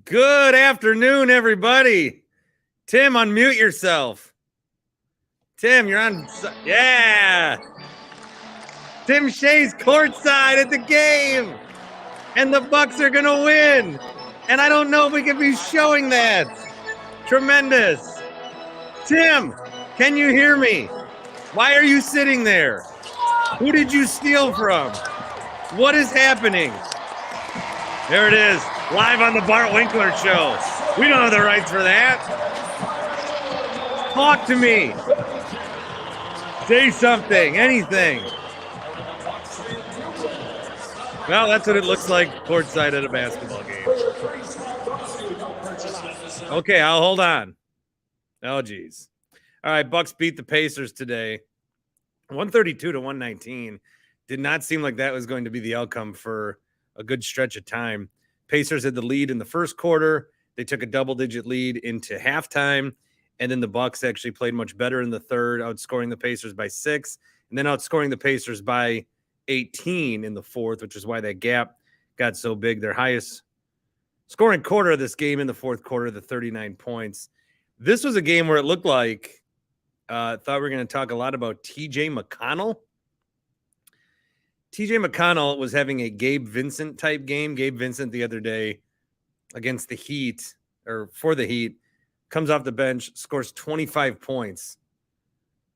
Good afternoon, everybody. Tim, unmute yourself. Tim, you're on. Yeah. Tim Shea's courtside at the game, and the Bucks are gonna win. And I don't know if we can be showing that. Tremendous. Tim, can you hear me? Why are you sitting there? Who did you steal from? What is happening? There it is, live on the Bart Winkler show. We don't have the rights for that. Talk to me. Say something, anything. Well, that's what it looks like courtside at a basketball game. Okay, I'll hold on. Oh, geez. All right, Bucks beat the Pacers today. 132 to 119. Did not seem like that was going to be the outcome for a good stretch of time. Pacers had the lead in the first quarter. They took a double-digit lead into halftime, and then the Bucks actually played much better in the third, outscoring the Pacers by 6, and then outscoring the Pacers by 18 in the fourth, which is why that gap got so big. Their highest scoring quarter of this game in the fourth quarter, the 39 points. This was a game where it looked like thought we were going to talk a lot about TJ McConnell. TJ McConnell was having a Gabe Vincent type game. Gabe Vincent the other day against the Heat, or for the Heat, comes off the bench, scores 25 points,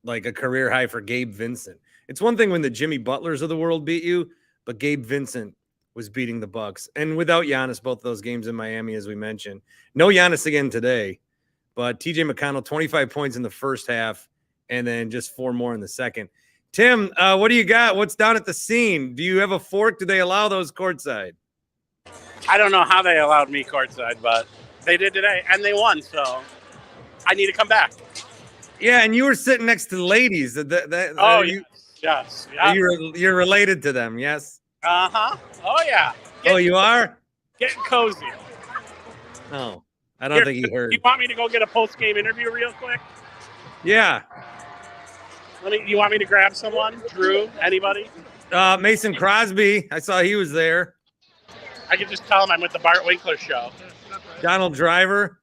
like a career high for Gabe Vincent. It's one thing when the Jimmy Butlers of the world beat you, but Gabe Vincent was beating the Bucks. And without Giannis, both those games in Miami, as we mentioned. No Giannis again today, but TJ McConnell, 25 points in the first half, and then just 4 more in the second. Tim, what do you got? What's down at the scene? Do you have a fork? Do they allow those courtside? I don't know how they allowed me courtside, but they did today, and they won, so I need to come back. Yeah, and you were sitting next to the ladies. Yes. You're related to them, yes? Uh-huh. Oh, yeah. You are? Getting cozy. Oh, I don't think he heard. You want me to go get a post-game interview real quick? Yeah. You want me to grab someone? Drew? Anybody? Mason Crosby. I saw he was there. I can just tell him I'm with the Bart Winkler show. Donald Driver.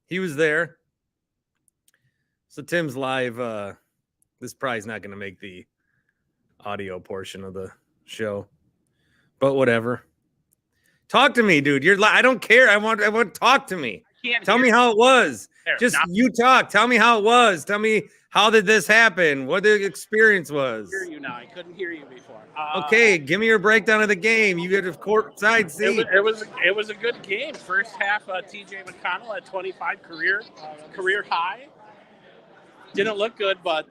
He was there. So Tim's live. This probably is not going to make the audio portion of the show, but whatever. Talk to me, dude. I don't care. I want to talk to me. Tell me how it was. You talk. Tell me how it was. Tell me, how did this happen? What the experience was. I hear you now. I couldn't hear you before. Okay, give me your breakdown of the game. You get a courtside seat. It was a good game. First half, TJ McConnell at 25 career high. Didn't look good, but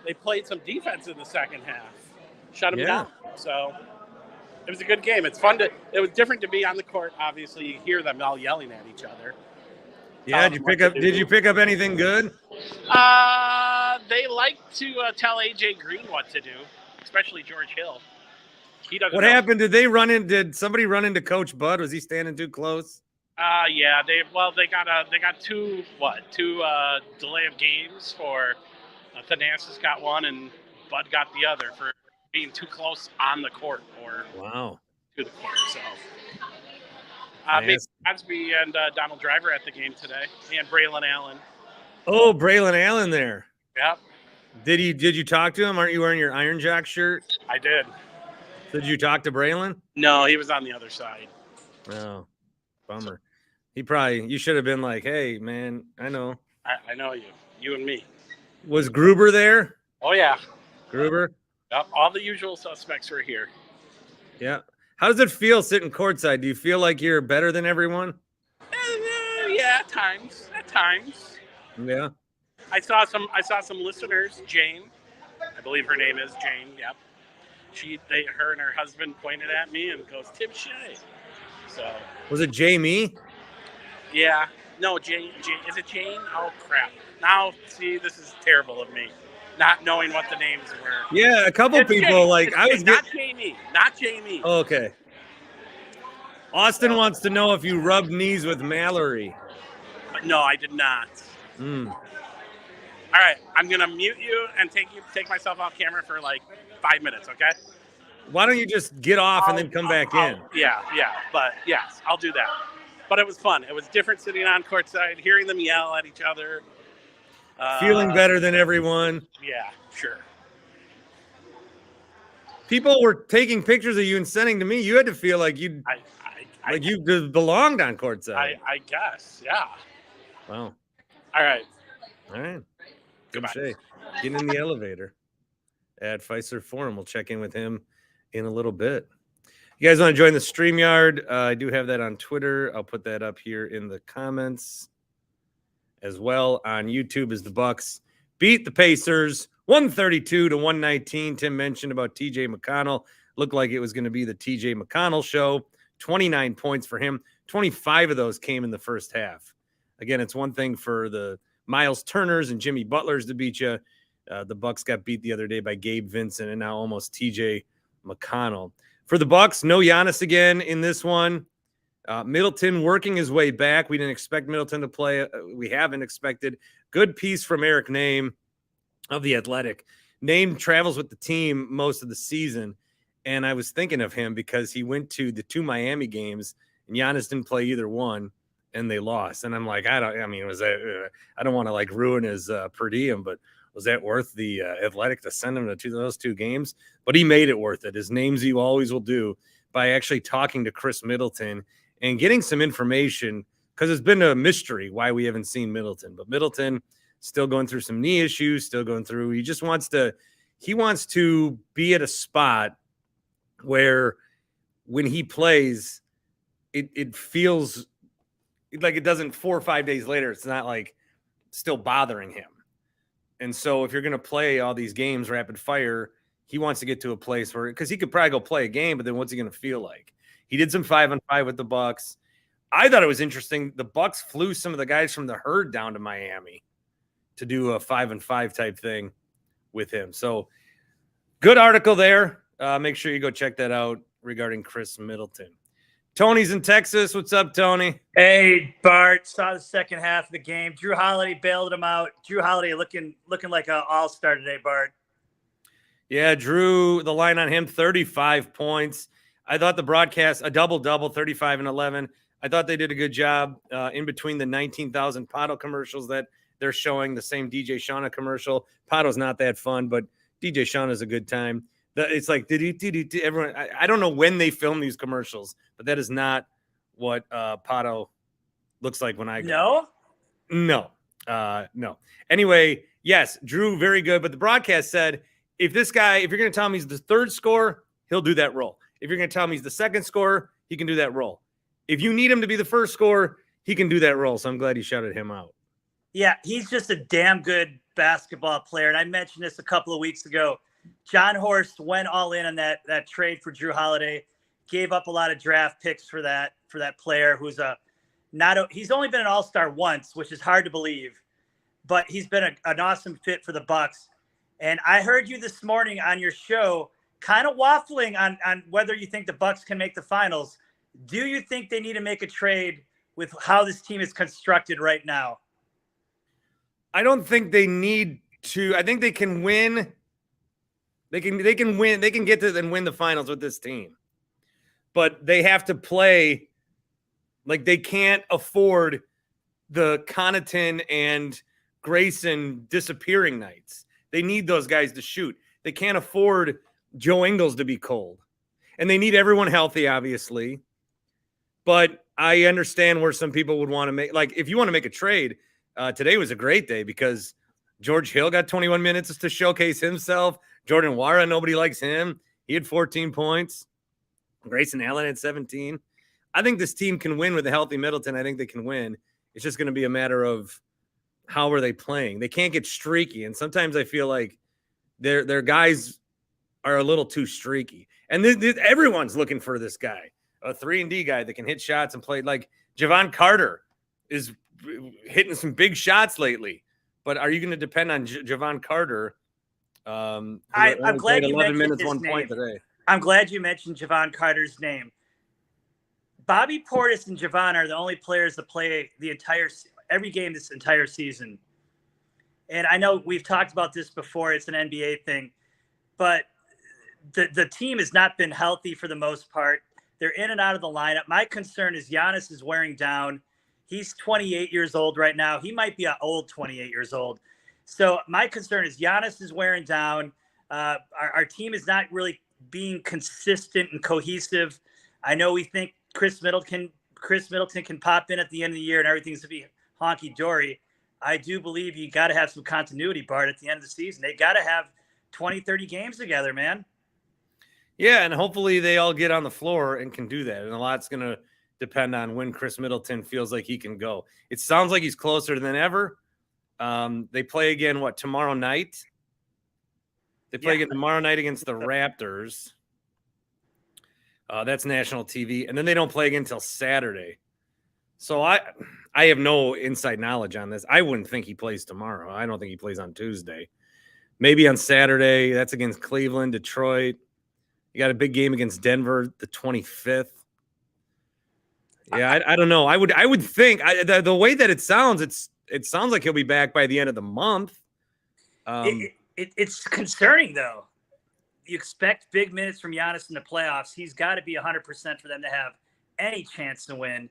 they played some defense in the second half. Shut them down. So it was a good game. It was different to be on the court. Obviously, you hear them all yelling at each other. Yeah, did you pick up anything good? They like to tell AJ Green what to do, especially George Hill. He doesn't. What happened? Did somebody run into Coach Bud? Was he standing too close? Yeah. They got two delay of games for Thanasis got one and Bud got the other for being too close on the court or to the court. So Crosby and Donald Driver at the game today, and Braylon Allen. Oh, Braylon Allen there. Yep. Did you talk to him? Aren't you wearing your Iron Jock shirt? I did. Did you talk to Braylon? No, he was on the other side. Oh, bummer. You should have been like, hey, man, I know. I know you. You and me. Was Gruber there? Oh, yeah. Gruber? Yep. All the usual suspects were here. Yeah. How does it feel sitting courtside? Do you feel like you're better than everyone? Yeah, at times. Yeah. I saw some listeners. Jane, I believe her name is Jane. Yep. Her and her husband pointed at me and goes, Tim Shea. So. Was it Jamie? Yeah. No, Jane. Is it Jane? Oh crap! Now, see, this is terrible of me, not knowing what the names were. Yeah, a couple people not Jamie. Oh, okay. Austin wants to know if you rubbed knees with Mallory. No, I did not. All right, I'm gonna mute you and take myself off camera for like 5 minutes, okay? Why don't you just get off and then come back in? Yeah. But yes, I'll do that. But it was fun. It was different sitting on courtside, hearing them yell at each other. Feeling better than everyone. Yeah, sure. People were taking pictures of you and sending to me. You had to feel like you belonged on courtside. I guess, yeah. Wow. All right. Good shape. Get in the elevator at Fiserv Forum. We'll check in with him in a little bit. You guys want to join the StreamYard? I do have that on Twitter. I'll put that up here in the comments as well. On YouTube is the Bucks beat the Pacers 132-119. Tim mentioned about TJ McConnell. Looked like it was going to be the TJ McConnell show. 29 points for him. 25 of those came in the first half. Again, it's one thing for the Miles Turners and Jimmy Butlers to beat you. The Bucks got beat the other day by Gabe Vincent and now almost TJ McConnell. For the Bucks, no Giannis again in this one. Middleton working his way back. We didn't expect Middleton to play. We haven't expected. Good piece from Eric Name of The Athletic. Name travels with the team most of the season, and I was thinking of him because he went to the 2 Miami games, and Giannis didn't play either one, and they lost. And I'm like, I don't want to like ruin his per diem, but was that worth the Athletic to send him to those 2 games? But he made it worth it. His names he always will do by actually talking to Chris Middleton and getting some information, because it's been a mystery why we haven't seen Middleton. But Middleton still going through some knee issues, he just wants to be at a spot where when he plays, it feels like it doesn't 4 or 5 days later. It's not like still bothering him. And so if you're going to play all these games rapid fire, he wants to get to a place where, because he could probably go play a game, but then what's he going to feel like? He did some 5-on-5 with the Bucks. I thought it was interesting. The Bucks flew some of the guys from the Herd down to Miami to do a 5-on-5 type thing with him. So good article there. Make sure you go check that out regarding Chris Middleton. Tony's in Texas. What's up, Tony? Hey, Bart. Saw the second half of the game. Drew Holiday bailed him out. Drew Holiday looking like an all-star today, Bart. Yeah, Drew, the line on him, 35 points. I thought the broadcast, a double-double, 35 and 11. I thought they did a good job in between the 19,000 Pato commercials that they're showing, the same DJ Shauna commercial. Pato's not that fun, but DJ Shauna's a good time. It's like, everyone, I don't know when they film these commercials, but that is not what Pato looks like when I go. No. Anyway, yes, Drew, very good. But the broadcast said, if you're going to tell him he's the third scorer, he'll do that role. If you're going to tell him he's the second scorer, he can do that role. If you need him to be the first scorer, he can do that role. So I'm glad he shouted him out. Yeah, he's just a damn good basketball player. And I mentioned this a couple of weeks ago. John Horst went all in on that trade for Drew Holiday, gave up a lot of draft picks for that player who's he's only been an all-star once, which is hard to believe, but he's been an awesome fit for the Bucks. And I heard you this morning on your show kind of waffling on whether you think the Bucks can make the finals. Do you think they need to make a trade with how this team is constructed right now? I don't think they need to. I think they can win. They can win. They can get to and win the finals with this team. But they have to play like they can't afford the Connaughton and Grayson disappearing nights. They need those guys to shoot. They can't afford Joe Ingles to be cold. And they need everyone healthy, obviously. But I understand where some people would want to make, like, if you want to make a trade, today was a great day because George Hill got 21 minutes to showcase himself. Jordan Nwora, nobody likes him. He had 14 points. Grayson Allen had 17. I think this team can win with a healthy Middleton. I think they can win. It's just going to be a matter of how are they playing. They can't get streaky. And sometimes I feel like their guys are a little too streaky. And everyone's looking for this guy, a 3-and-D guy that can hit shots and play. Like Javon Carter is hitting some big shots lately. But are you going to depend on Javon Carter? I'm glad you mentioned his name. Today. I'm glad you mentioned Javon Carter's name. Bobby Portis and Javon are the only players that play every game this entire season. And I know we've talked about this before. It's an NBA thing. But the team has not been healthy for the most part. They're in and out of the lineup. My concern is Giannis is wearing down. He's 28 years old right now. He might be an old 28 years old. So my concern is Giannis is wearing down. Our team is not really being consistent and cohesive. I know we think Chris Middleton can pop in at the end of the year and everything's to be honky-dory. I do believe you got to have some continuity, Bart, at the end of the season. They got to have 20, 30 games together, man. Yeah, and hopefully they all get on the floor and can do that. And a lot's going to depend on when Chris Middleton feels like he can go. It sounds like he's closer than ever. They play again, tomorrow night? They play again tomorrow night against the Raptors. That's national TV. And then they don't play again until Saturday. So I have no inside knowledge on this. I wouldn't think he plays tomorrow. I don't think he plays on Tuesday. Maybe on Saturday. That's against Cleveland, Detroit. You got a big game against Denver, the 25th. Yeah, I don't know. I would think the way that it sounds, it sounds like he'll be back by the end of the month. It's concerning though. You expect big minutes from Giannis in the playoffs. He's got to be 100% for them to have any chance to win.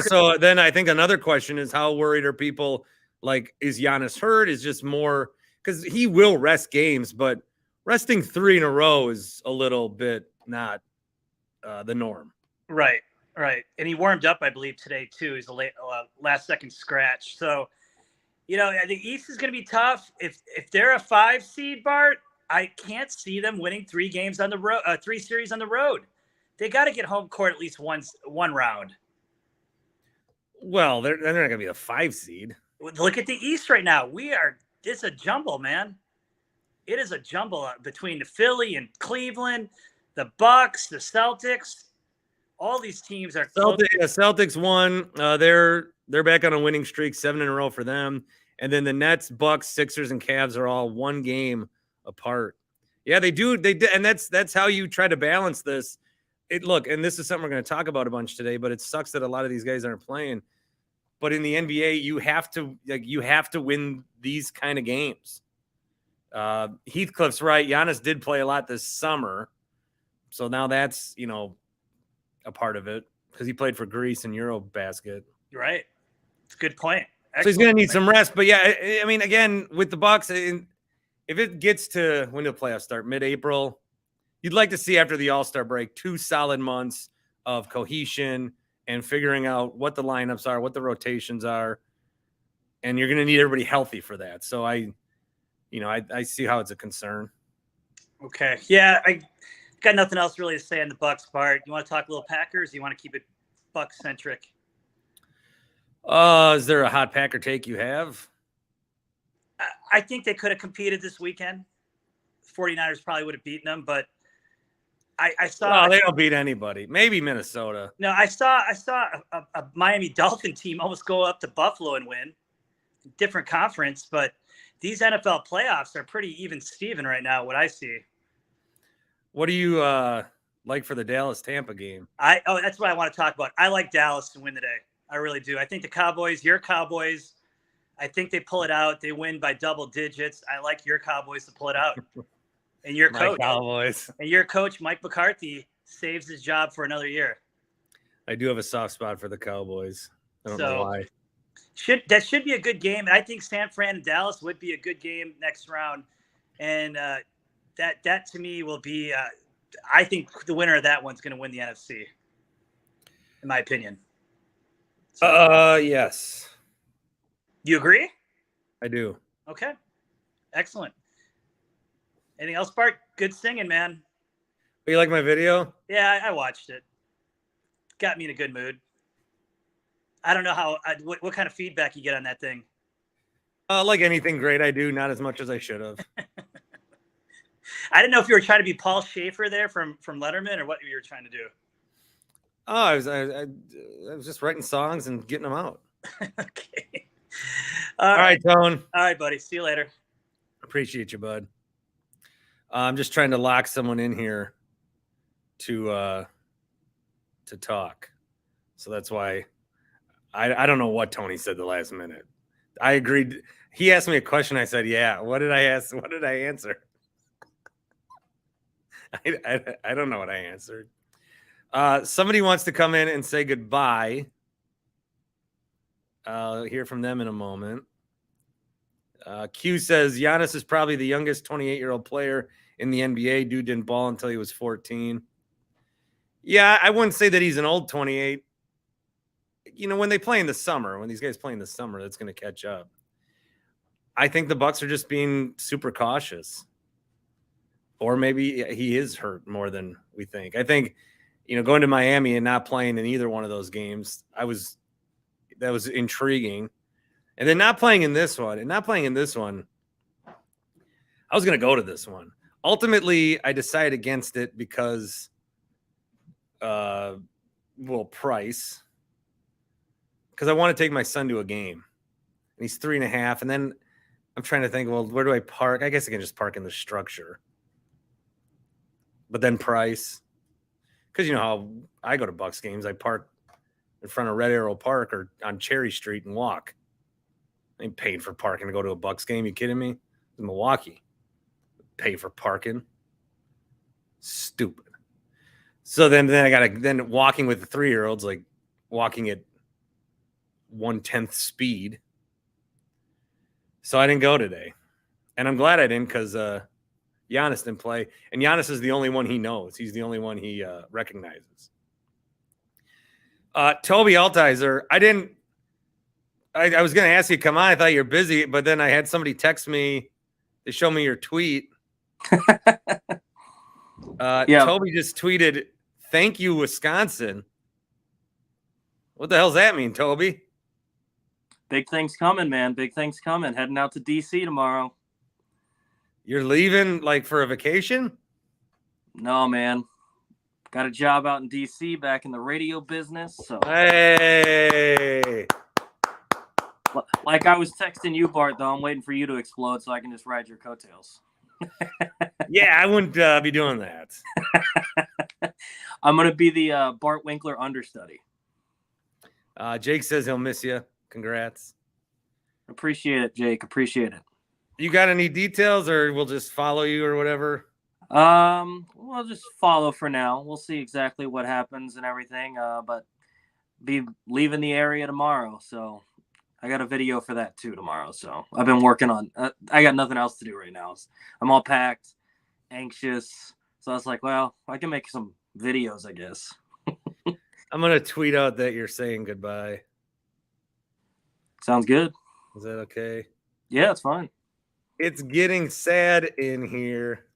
So then I think another question is how worried are people? Like, is Giannis hurt? Is just more because he will rest games, but resting 3 in a row is a little bit not the norm. Right. And he warmed up, I believe, today too. He's a last second scratch. So, I think East is going to be tough. If they're a 5 seed, Bart, I can't see them winning 3 games on the road, 3 series on the road. They got to get home court at least one round. Well, they're not going to be a 5 seed. Look at the East right now. It's a jumble, man. It is a jumble between the Philly and Cleveland, the Bucks, the Celtics. All these teams are close. Celtics won. They're back on a winning streak, 7 in a row for them. And then the Nets, Bucks, Sixers, and Cavs are all 1 game apart. Yeah, they do. They did, and that's how you try to balance this. And this is something we're going to talk about a bunch today. But it sucks that a lot of these guys aren't playing. But in the NBA, you have to win these kind of games. Heathcliff's right. Giannis did play a lot this summer, so now that's a part of it because he played for Greece and Eurobasket. Right. It's a good point. Excellent. So he's going to need some rest. But yeah, I mean, again, with the Bucks, if it gets to when the playoffs start, mid-April, you'd like to see after the All-Star break 2 solid months of cohesion and figuring out what the lineups are, what the rotations are, and you're going to need everybody healthy for that. So I see how it's a concern. Okay. Yeah, I got nothing else really to say on the Bucks, Bart. You want to talk a little Packers? Or you want to keep it Bucks-centric? Is there a hot Packer take you have? I think they could have competed this weekend. 49ers probably would have beaten them, but I saw. No, they don't beat anybody. Maybe Minnesota. No, I saw a Miami Dolphin team almost go up to Buffalo and win. Different conference, but these NFL playoffs are pretty even Steven right now, what I see. What do you like for the Dallas-Tampa game? That's what I want to talk about. I like Dallas to win today. I really do. I think the Cowboys, your Cowboys, I think they pull it out. They win by double digits. I like your Cowboys to pull it out. And your coach, Cowboys. And your coach, Mike McCarthy, saves his job for another year. I do have a soft spot for the Cowboys. I don't know why. That should be a good game. I think San Fran and Dallas would be a good game next round. And that to me will be I think the winner of that one's going to win the NFC, in my opinion. So, yes. You agree? I do. Okay. Excellent. Anything else, Bart? Good singing, man. You like my video? Yeah, I watched it. Got me in a good mood. I don't know what kind of feedback you get on that thing. Like anything great I do, not as much as I should have. I didn't know if you were trying to be Paul Schaefer there from Letterman or what you were trying to do. Oh, I was just writing songs and getting them out. Okay. All right, Tone. All right, buddy. See you later. Appreciate you, bud. I'm just trying to lock someone in here to talk. So that's why I don't know what Tony said the last minute. I agreed. He asked me a question. I said, yeah. What did I ask? What did I answer? I don't know what I answered. Somebody wants to come in and say goodbye. I'll hear from them in a moment. Q says Giannis is probably the youngest 28-year-old player in the NBA. Dude didn't ball until he was 14. Yeah, I wouldn't say that he's an old 28. When they play in the summer, when these guys play in the summer, that's going to catch up. I think the Bucks are just being super cautious. Or maybe he is hurt more than we think. I think, going to Miami and not playing in either one of those games, that was intriguing. And then not playing in this one, I was going to go to this one. Ultimately, I decided against it because, price. Because I want to take my son to a game. And he's 3.5. And then I'm trying to think, well, where do I park? I guess I can just park in the structure. But then price. Because you know how I go to Bucks games. I park in front of Red Arrow Park or on Cherry Street and walk. I ain't paying for parking to go to a Bucks game. You kidding me? In Milwaukee. Pay for parking. Stupid. So then I got walking with the 3-year-olds, like walking at 1/10 speed. So I didn't go today. And I'm glad I didn't because Giannis didn't play. And Giannis is the only one he knows. He's the only one he recognizes. Toby Altizer, I was going to ask you to come on. I thought you were busy, but then I had somebody text me to show me your tweet. Toby just tweeted, "Thank you, Wisconsin." What the hell's that mean, Toby? Big things coming, man. Big things coming. Heading out to D.C. tomorrow. You're leaving for a vacation? No, man. Got a job out in D.C. back in the radio business. So, hey. Like I was texting you, Bart, though, I'm waiting for you to explode so I can just ride your coattails. Yeah, I wouldn't be doing that. I'm going to be the Bart Winkler understudy. Jake says he'll miss you. Congrats. Appreciate it, Jake. Appreciate it. You got any details, or we'll just follow you or whatever? We'll just follow for now. We'll see exactly what happens and everything. But be leaving the area tomorrow, so I got a video for that too tomorrow. So I've been working on. I got nothing else to do right now. I'm all packed, anxious. So I was like, well, I can make some videos, I guess. I'm gonna tweet out that you're saying goodbye. Sounds good. Is that okay? Yeah, it's fine. It's getting sad in here.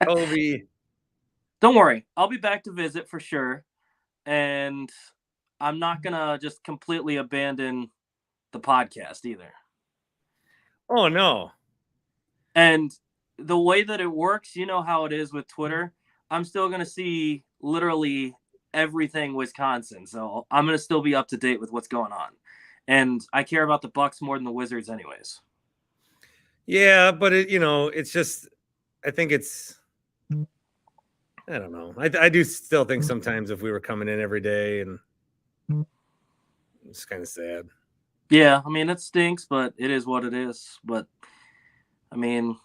Toby. Don't worry. I'll be back to visit for sure. And I'm not going to just completely abandon the podcast either. Oh, no. And the way that it works, you know how it is with Twitter. I'm still going to see literally everything Wisconsin. So I'm going to still be up to date with what's going on. And I care about the Bucks more than the Wizards anyways. Yeah, but it's just, I think it's, I don't know. I do still think sometimes if we were coming in every day, and it's kind of sad. Yeah, I mean, it stinks, but it is what it is. But I mean,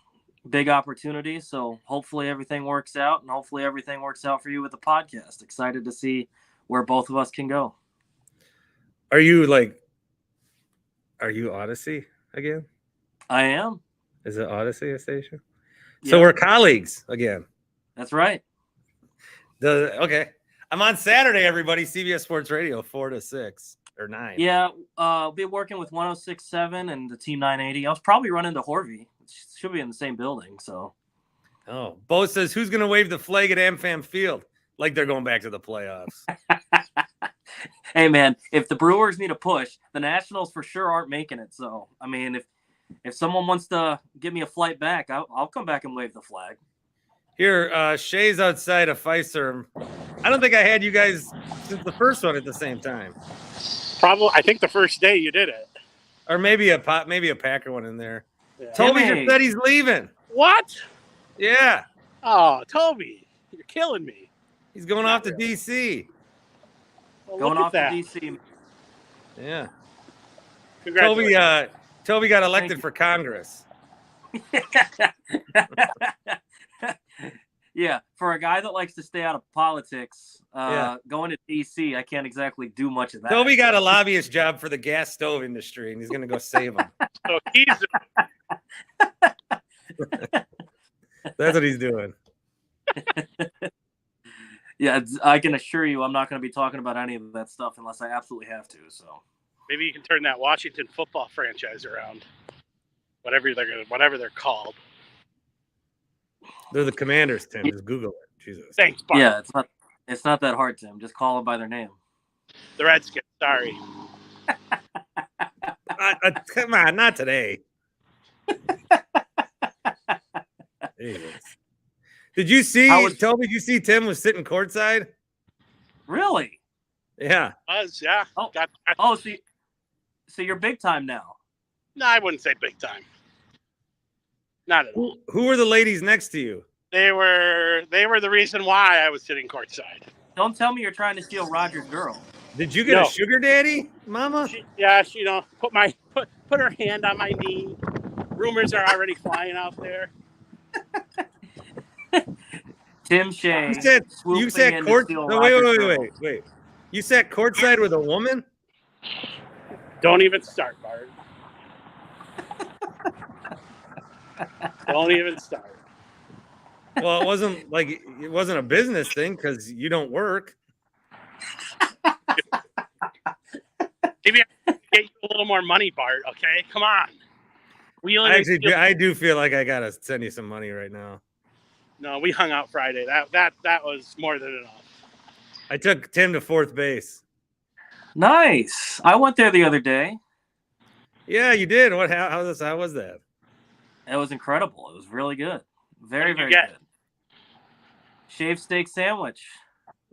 big opportunity. So hopefully everything works out, and hopefully everything works out for you with the podcast. Excited to see where both of us can go. Are you Odyssey again? I am. Is it Odyssey a station? Yeah. So we're colleagues again. That's right. Okay. I'm on Saturday, everybody. CBS Sports Radio, 4 to 6 or 9. Yeah, I'll be working with 106.7 and the Team 980. I was probably running to Horvey. It should be in the same building. So. Oh, Bo says, who's going to wave the flag at AmFam Field? Like they're going back to the playoffs. Hey, man, if the Brewers need a push, the Nationals for sure aren't making it. So, I mean, if someone wants to give me a flight back, I'll come back and wave the flag. Here, Shay's outside of Pfizer. I don't think I had you guys since the first one at the same time. Probably, I think the first day you did it. Or maybe a Packer one in there. Yeah. Toby just said he's leaving. What? Yeah. Oh, Toby, you're killing me. He's going off to D.C. Well, Going look off at to that. D.C. Yeah. Congratulations. Toby got elected for Congress. Yeah, for a guy that likes to stay out of politics, going to DC, I can't exactly do much of that. Toby got a lobbyist job for the gas stove industry, and he's going to go save them. So he's That's what he's doing. Yeah, I can assure you I'm not going to be talking about any of that stuff unless I absolutely have to. So maybe you can turn that Washington football franchise around. Whatever they're called. They're the Commanders, Tim. Just Google it. Jesus. Thanks, Bart. yeah, it's not that hard, Tim. Just call them by their name. The Redskins. Sorry. Come on, not today. Jesus. Did you see, Toby, did you see Tim was sitting courtside? Really? Yeah. Yeah. Oh, so you're big time now. No, I wouldn't say big time. Not at all. Who were the ladies next to you? They were the reason why I was sitting courtside. Don't tell me you're trying to steal Roger's girl. Did you get a sugar daddy, Mama? She put her hand on my knee. Rumors are already flying out there. Tim Shea. You sat wait. You sat courtside with a woman? Don't even start, Bart. Don't even start. Well, it wasn't a business thing because you don't work. Maybe I can get you a little more money, Bart. Okay, come on. I do feel like I gotta send you some money right now. No, we hung out Friday. That was more than enough. I took Tim to fourth base. Nice. I went there the other day. Yeah, you did. How was that? It was incredible. It was really good. Very, very good. Shaved steak sandwich.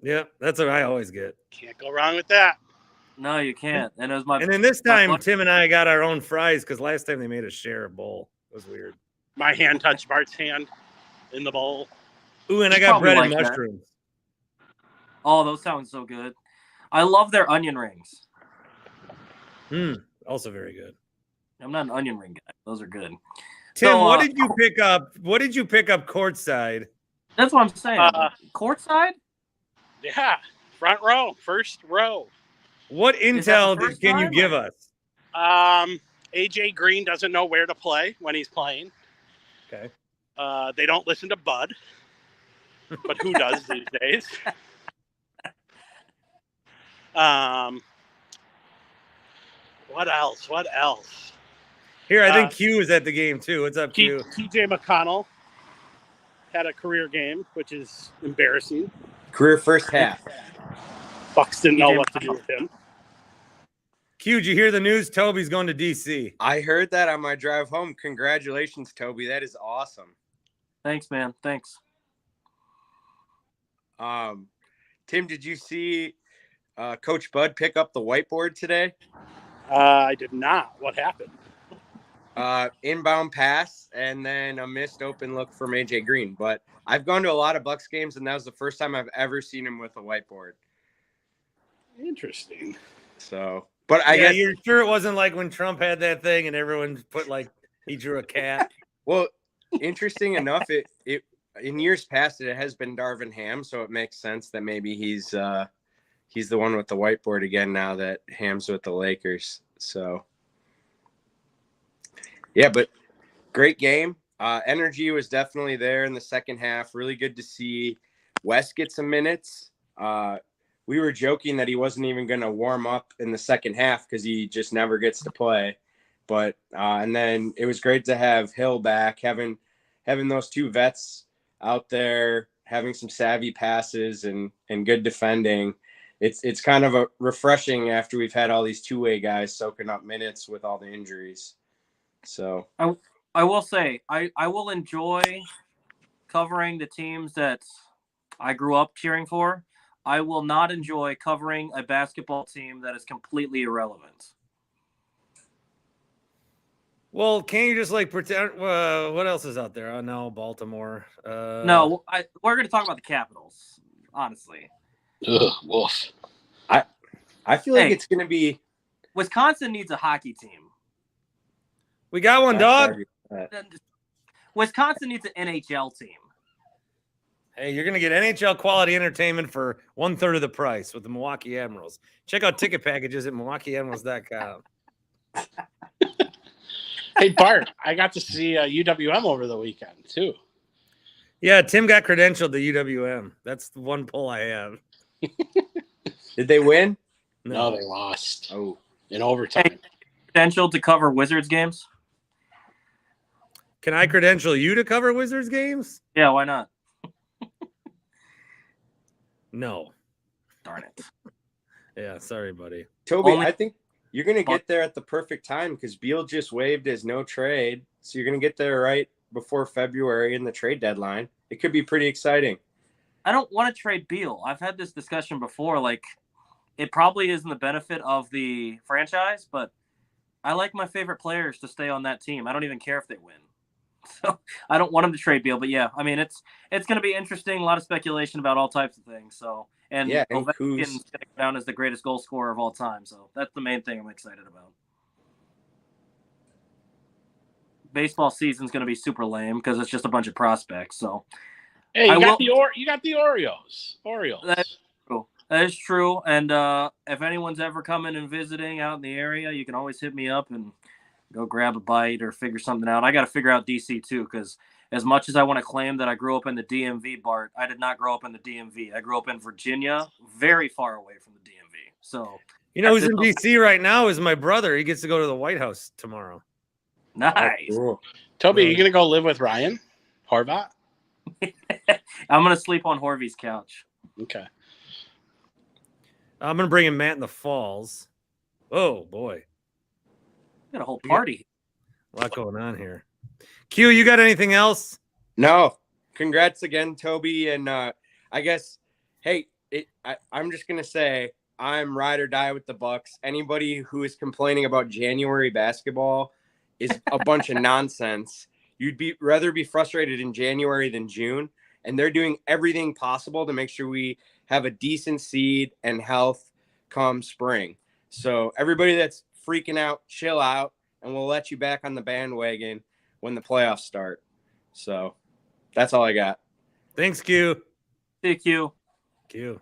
Yeah, that's what I always get. Can't go wrong with that. No, you can't. And it was And then this time, Tim and I got our own fries because last time they made us share a bowl. It was weird. My hand touched Bart's hand in the bowl. Ooh, and I got bread and mushrooms. Oh, those sound so good. I love their onion rings. Also very good. I'm not an onion ring guy. Those are good. Tim, so, what did you pick up? What did you pick up courtside? That's what I'm saying. Courtside? Yeah, front row, first row. What intel can you give us? AJ Green doesn't know where to play when he's playing. Okay. They don't listen to Bud, but who does these days? What else? Here, I think Q was at the game too. What's up, Q? TJ McConnell had a career game, which is embarrassing. Career first half. Bucks didn't know what to do with him. Q, did you hear the news? Toby's going to DC. I heard that on my drive home. Congratulations, Toby. That is awesome. Thanks, man. Thanks. Tim, did you see Coach Bud pick up the whiteboard today? I did not. What happened? Inbound pass and then a missed open look from AJ Green. But I've gone to a lot of Bucks games, and that was the first time I've ever seen him with a whiteboard. Interesting. So, but I guess you're sure it wasn't like when Trump had that thing and everyone put he drew a cat. Well, interesting enough, it in years past it has been Darvin Ham, so it makes sense that maybe he's the one with the whiteboard again now that Ham's with the Lakers. So. Yeah, but great game. Energy was definitely there in the second half. Really good to see Wes get some minutes. We were joking that he wasn't even going to warm up in the second half because he just never gets to play. But and then it was great to have Hill back, having those two vets out there, having some savvy passes and good defending. It's kind of a refreshing after we've had all these two-way guys soaking up minutes with all the injuries. So I will say I will enjoy covering the teams that I grew up cheering for. I will not enjoy covering a basketball team that is completely irrelevant. Well, can't you just pretend? What else is out there? Oh no, Baltimore. No, we're going to talk about the Capitals. Honestly, wolf. I feel like it's going to be. Wisconsin needs a hockey team. We got one, dog. Wisconsin needs an NHL team. Hey, you're going to get NHL quality entertainment for 1/3 of the price with the Milwaukee Admirals. Check out ticket packages at MilwaukeeAdmirals.com. Hey, Bart, I got to see UWM over the weekend, too. Yeah, Tim got credentialed to UWM. That's the one pull I have. Did they win? No, they lost. Oh, in overtime. Potential to cover Wizards games? Can I credential you to cover Wizards games? Yeah, why not? No. Darn it. Yeah, sorry, buddy. Toby, Only- I think you're going to get there at the perfect time because Beal just waived his no trade. So you're going to get there right before February and the trade deadline. It could be pretty exciting. I don't want to trade Beal. I've had this discussion before. Like, it probably isn't the benefit of the franchise, but I like my favorite players to stay on that team. I don't even care if they win. So I don't want him to trade Beal. But yeah, I mean, it's going to be interesting. A lot of speculation about all types of things. So, and Yeah, and Ovechkin's who's- going to go down as the greatest goal scorer of all time. So that's the main thing I'm excited about. Baseball season's going to be super lame because it's just a bunch of prospects. So Hey, I you got will- the Orioles. That is true. And if anyone's ever coming and visiting out in the area, you can always hit me up and go grab a bite or figure something out. I got to figure out DC too, because as much as I want to claim that I grew up in the DMV, Bart, I did not grow up in the DMV. I grew up in Virginia, very far away from the DMV. So You know who's in DC right now is my brother. He gets to go to the White House tomorrow. nice. Cool. Toby, are you going to go live with Ryan Horvat? I'm going to sleep on Horvy's couch. Okay. I'm going to bring in Matt in the Falls. Oh, boy. Got a whole party. A lot going on here. Q, you got anything else? No. Congrats again, Toby. And I guess, hey, I'm just going to say I'm ride or die with the Bucks. Anybody who is complaining about January basketball is a bunch of nonsense. You'd rather be frustrated in January than June. And they're doing everything possible to make sure we have a decent seed and health come spring. So everybody that's freaking out, chill out, and we'll let you back on the bandwagon when the playoffs start. So that's all I got. Thanks, Q. Thank you. Q.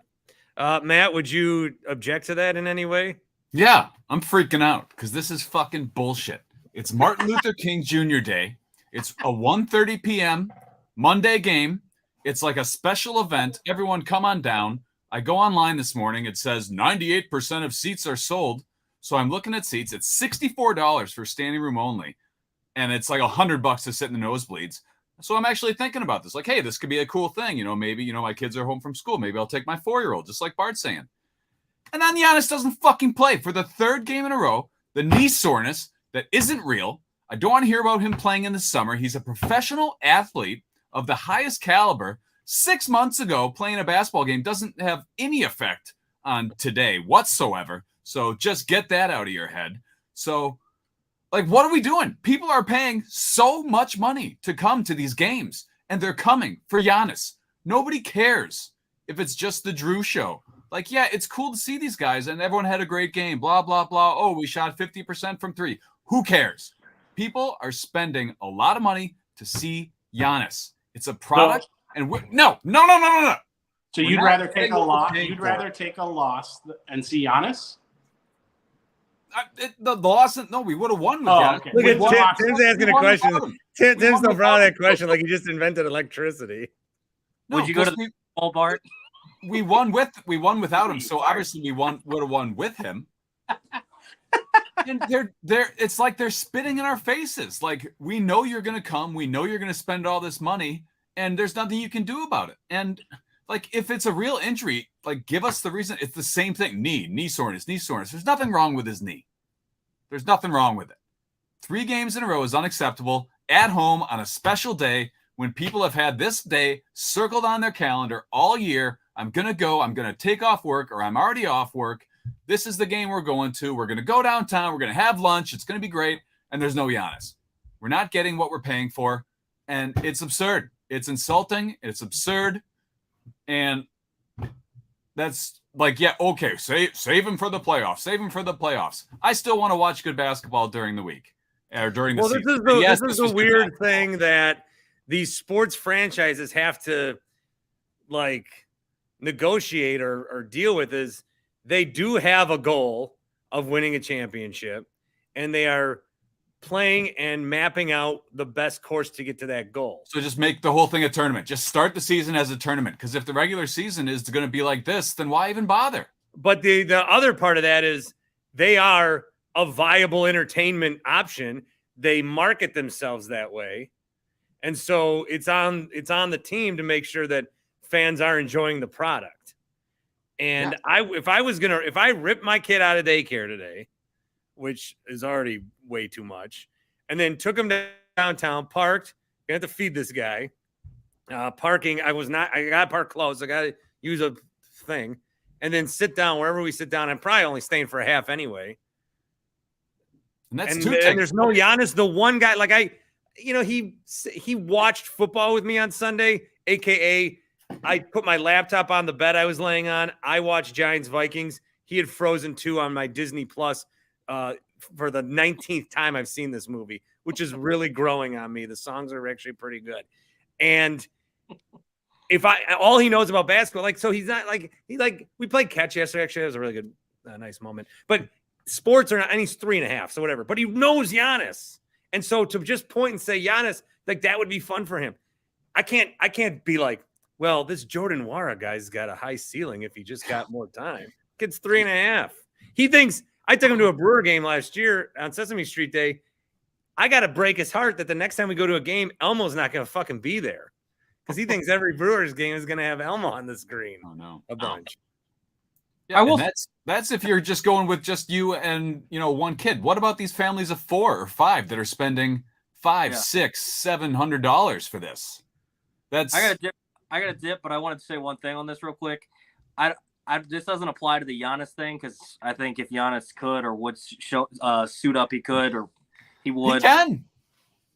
Matt, would you object to that in any way? Yeah, I'm freaking out because this is fucking bullshit. It's Martin Luther King Jr. Day. It's a 1:30 p.m. Monday game. It's like a special event. Everyone come on down. I go online this morning. It says 98% of seats are sold. So I'm looking at seats. It's $64 for standing room only. And it's like $100 to sit in the nosebleeds. So I'm actually thinking about this. Like, hey, this could be a cool thing. Maybe, my kids are home from school. Maybe I'll take my 4-year-old, just like Bart's saying. And then Giannis doesn't fucking play for the third game in a row. The knee soreness that isn't real. I don't want to hear about him playing in the summer. He's a professional athlete of the highest caliber. 6 months ago, playing a basketball game doesn't have any effect on today whatsoever. So just get that out of your head. So, what are we doing? People are paying so much money to come to these games, and they're coming for Giannis. Nobody cares if it's just the Drew show. Yeah, it's cool to see these guys, and everyone had a great game, blah, blah, blah. Oh, we shot 50% from 3. Who cares? People are spending a lot of money to see Giannis. It's a product, and no. So We're you'd not rather paying take a what we're loss? paying You'd for rather it. take a loss and see Giannis? The loss, no, we would have won with Oh, Giannis. okay. Look We at won Tim, last- Tim's we asking a won question. without him. Tim's won so proud of without that question like he just invented electricity. No, Would you go to because the Bowl, Bart? we won without him, so obviously we would have won with him. And it's like they're spitting in our faces. Like, we know you're gonna come, we know you're gonna spend all this money, and there's nothing you can do about it. And if it's a real injury, give us the reason. It's the same thing. Knee soreness. There's nothing wrong with his knee. There's nothing wrong with it. 3 games in a row is unacceptable at home on a special day when people have had this day circled on their calendar all year. I'm going to go. I'm going to take off work, or I'm already off work. This is the game we're going to. We're going to go downtown. We're going to have lunch. It's going to be great. And there's no Giannis. We're not getting what we're paying for. And it's absurd. It's insulting. It's absurd. And that's okay, save him for the playoffs. Save him for the playoffs. I still want to watch good basketball during the week or during the Well, season. this is the was weird thing that these sports franchises have to like negotiate or deal with is they do have a goal of winning a championship, and they are playing and mapping out the best course to get to that goal. So just make the whole thing a tournament. Just start the season as a tournament. Because if the regular season is going to be like this, then why even bother? But the other part of that is they are a viable entertainment option. They market themselves that way. And so it's on the team to make sure that fans are enjoying the product. And if I ripped my kid out of daycare today, which is already way too much, and then took him downtown, parked, I have to feed this guy. Parking, I got to park close. I got to use a thing, and then sit down wherever we sit down. I'm probably only staying for a half anyway. And that's and there's no Giannis. The one guy, like he watched football with me on Sunday, aka I put my laptop on the bed I was laying on. I watched Giants Vikings. He had Frozen 2 on my Disney Plus for the 19th time I've seen this movie, which is really growing on me. The songs are actually pretty good. And all he knows about basketball, like, so he's not like, we played catch yesterday. Actually, that was a really good, nice moment. But sports are not, and he's 3.5, so whatever. But he knows Giannis. And so to just point and say Giannis, like, that would be fun for him. I can't be like, well, this Jordan Wara guy's got a high ceiling if he just got more time. Kid's 3.5. He thinks, I took him to a Brewer game last year on Sesame Street Day. I got to break his heart that the next time we go to a game, Elmo's not going to fucking be there, because he thinks every Brewers game is going to have Elmo on the screen. Oh, no. A bunch. Yeah, that's if you're just going with just you and, one kid. What about these families of 4 or 5 that are spending $500-$700 for this? That's I got a dip, but I wanted to say one thing on this real quick. This doesn't apply to the Giannis thing, because I think if Giannis could or would suit up, he could, or he would. He can.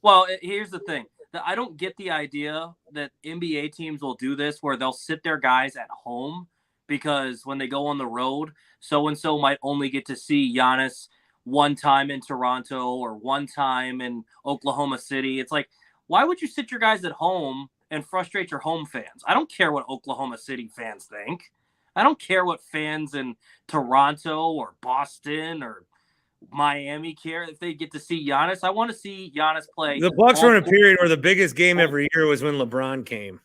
Well, here's the thing. I don't get the idea that NBA teams will do this, where they'll sit their guys at home, because when they go on the road, so-and-so might only get to see Giannis one time in Toronto or one time in Oklahoma City. It's like, why would you sit your guys at home and frustrate your home fans? I don't care what Oklahoma City fans think. I don't care what fans in Toronto or Boston or Miami care if they get to see Giannis. I want to see Giannis play. The Bucks were in a period where the biggest game every year was when LeBron came.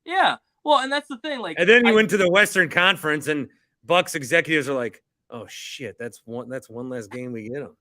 Yeah. Well, and that's the thing. Like, and then he went to the Western Conference, and Bucks executives are like, oh shit, that's one less game we get him.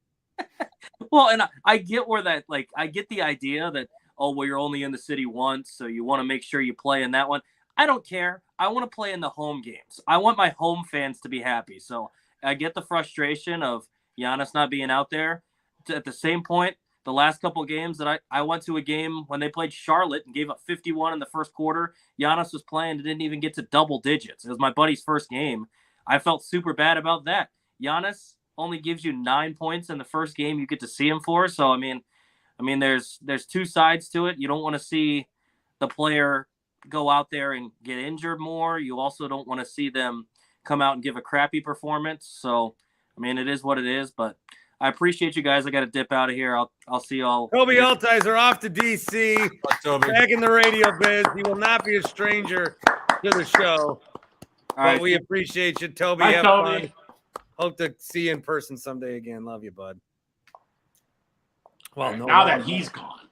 Well, and I get where that, like, I get the idea that, oh, well, you're only in the city once, so you want to make sure you play in that one. I don't care. I want to play in the home games. I want my home fans to be happy. So I get the frustration of Giannis not being out there. At the same point, the last couple of games that I went to a game when they played Charlotte and gave up 51 in the first quarter, Giannis was playing and didn't even get to double digits. It was my buddy's first game. I felt super bad about that. Giannis only gives you 9 points in the first game you get to see him for. So, I mean, there's two sides to it. You don't want to see the player go out there and get injured more. You also don't want to see them come out and give a crappy performance. So, I mean, it is what it is, but I appreciate you guys. I got to dip out of here. I'll see y'all. Toby Altizer off to DC. Back in the radio biz. He will not be a stranger to the show. All right, we appreciate you, Toby. Bye, have Toby. fun. Hope to see you in person someday again. Love you, bud. Well, now that he's gone.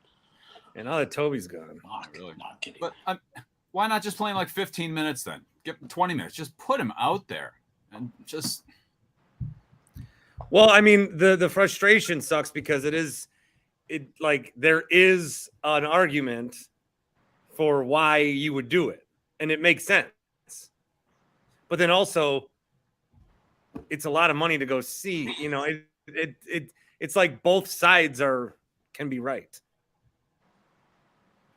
And now that Toby's gone. Oh, really not kidding. But why not just playing like 15 minutes then? Get 20 minutes. Just put him out there and just. Well, I mean, the frustration sucks because there is an argument for why you would do it, and it makes sense. But then also, it's a lot of money to go see. It's like both sides can be right.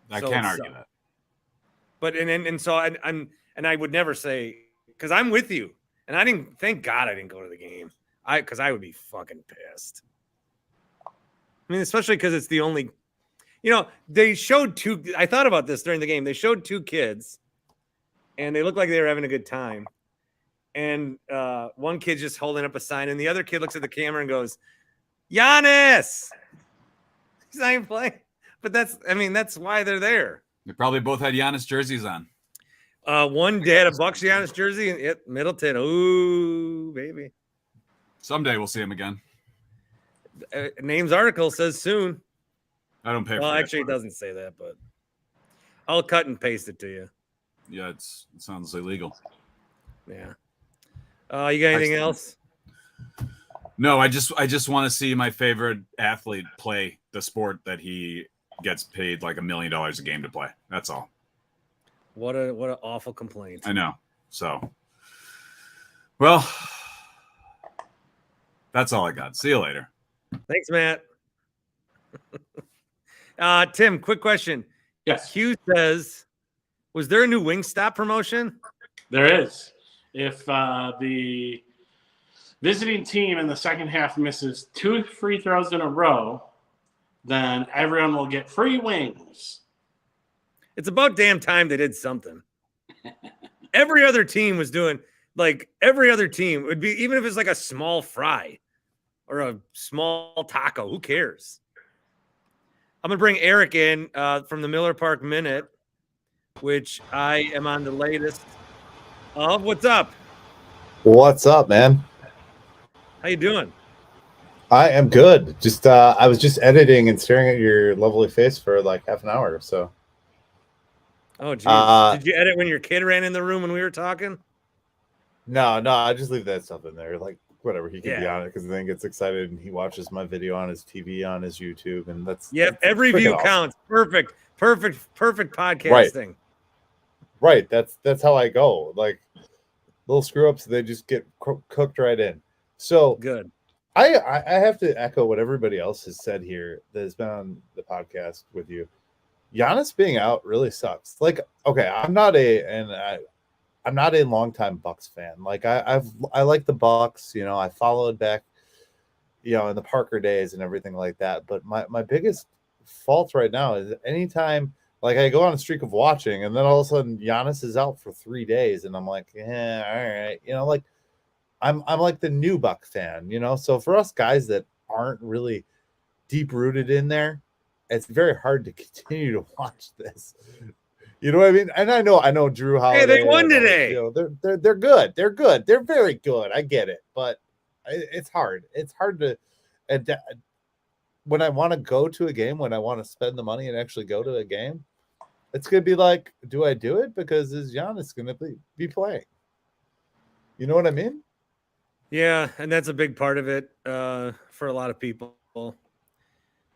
I can't argue that. But so I would never say, because I'm with you, and thank God I didn't go to the game. Because I would be fucking pissed. I mean, especially because it's the only, they showed two. I thought about this during the game. They showed 2 kids, and they looked like they were having a good time. And one kid's just holding up a sign, and the other kid looks at the camera and goes, "Giannis." He's not even playing, but that's why they're there. They probably both had Giannis jerseys on. One day at a Bucks Giannis jersey and Middleton. Ooh, baby. Someday we'll see him again. Names article says soon. I don't pay for Well, that. actually, it doesn't say that, but I'll cut and paste it to you. Yeah, it sounds illegal. Yeah. You got anything else? No, I just want to see my favorite athlete play the sport that he gets paid like $1 million a game to play. That's all. What an awful complaint. I know. So, well, that's all I got. See you later. Thanks, Matt. Tim, quick question. Yes, Q says, was there a new Wingstop promotion? there is. If the visiting team in the second half misses 2 free throws in a row, then everyone will get free wings. It's about damn time they did something. Every other team was doing, like, every other team would be, even if it's like a small fry or a small taco, who cares? I'm going to bring Eric in from the Miller Park Minute, which I am on the latest of. What's up? What's up, man? How you doing? I am good. Just I was just editing and staring at your lovely face for like half an hour or so. Oh, geez. Did you edit when your kid ran in the room when we were talking? No, I just leave that stuff in there. Like whatever, he can be on it because then he gets excited and he watches my video on his TV on his YouTube, and that's every view awesome. counts. Perfect podcasting. Right. That's how I go. Like little screw ups, they just get cooked right in. So good. I have to echo what everybody else has said here that has been on the podcast with you. Giannis being out really sucks. Like, okay, I'm not a longtime Bucks fan. Like I like the Bucks, you know, I followed back, you know, in the Parker days and everything like that. But my biggest fault right now is anytime like I go on a streak of watching and then all of a sudden Giannis is out for 3 days and I'm like, yeah, all right, you know, like I'm like the new Buck fan, you know. So for us guys that aren't really deep rooted in there, it's very hard to continue to watch this. You know what I mean? And I know Drew Holiday. Hey, they won today. You know, they're good. They're good. They're very good. I get it, but it's hard. It's hard to when I want to go to a game, when I want to spend the money and actually go to a game, it's gonna be like, do I do it because is Giannis gonna be playing? You know what I mean? Yeah, and that's a big part of it for a lot of people.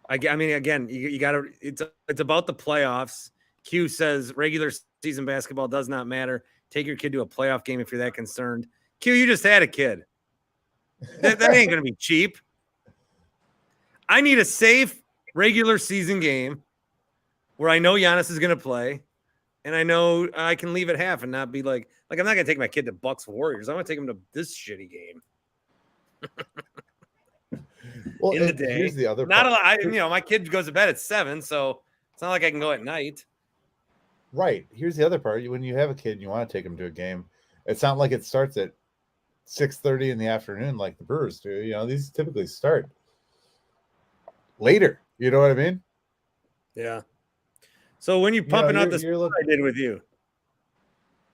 I mean, again, you got to. It's about the playoffs. Q says regular season basketball does not matter. Take your kid to a playoff game if you're that concerned. Q, you just had a kid. That ain't going to be cheap. I need a safe regular season game where I know Giannis is going to play, and I know I can leave at half and not be like I'm not going to take my kid to Bucks Warriors. I'm going to take him to this shitty game. Well, in the day. Here's the other not part. a lot. My kid goes to bed at 7, so it's not like I can go at night. Right. Here's the other part. When you have a kid and you want to take him to a game, it's not like it starts at 6:30 in the afternoon like the Brewers do. You know, these typically start later. You know what I mean? Yeah. So when you pumping out this pod I did with you?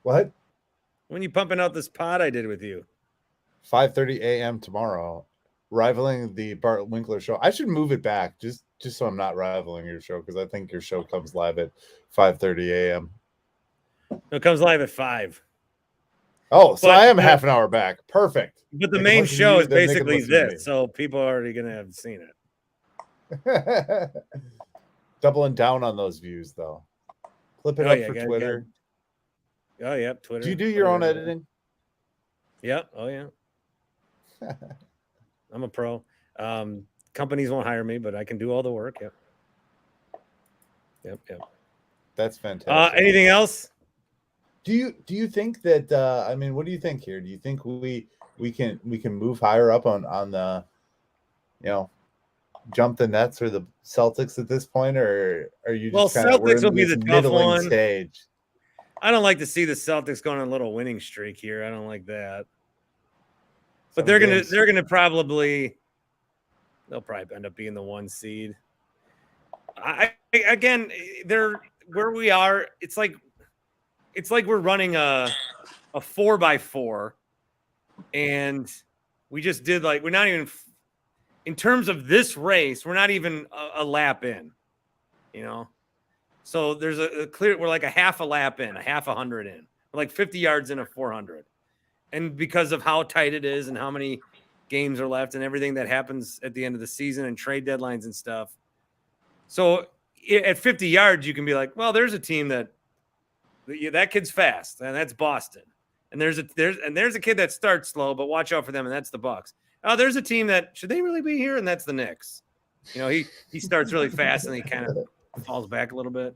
What? When you pumping out this pod I did with you? 5:30 a.m. tomorrow, rivaling the Bart Winkler show. I should move it back just so I'm not rivaling your show because I think your show comes live at 5:30 a.m. It comes live at 5. Oh, so I am half an hour back. Perfect. But the main show is basically this, so people are already going to have seen it. Doubling down on those views, though. Flip it up for Twitter. Oh, yeah, Twitter. Do you do your own editing? Yeah. Oh, yeah. I'm a pro. Companies won't hire me, but I can do all the work. Yep. That's fantastic. Anything else? Do you think that I mean, what do you think here? Do you think we can move higher up on the, you know, jump the Nets or the Celtics at this point, or are you just Celtics will be the tough one stage? I don't like to see the Celtics going on a little winning streak here. I don't like that. But they'll probably end up being the 1 seed. Again, they're where we are. It's like it's like we're running a 4x4, and we just did like we're not even in terms of this race, we're not even a lap in, you know. So there's a clear, we're like a half a lap in, a half 100 in, we're like 50 yards in a 400, and because of how tight it is and how many games are left and everything that happens at the end of the season and trade deadlines and stuff. So at 50 yards, you can be like, well, there's a team that kid's fast, and that's Boston. And there's a kid that starts slow, but watch out for them, and that's the Bucks. Oh, there's a team that should they really be here, and that's the Knicks. You know, he starts really fast and he kind of falls back a little bit.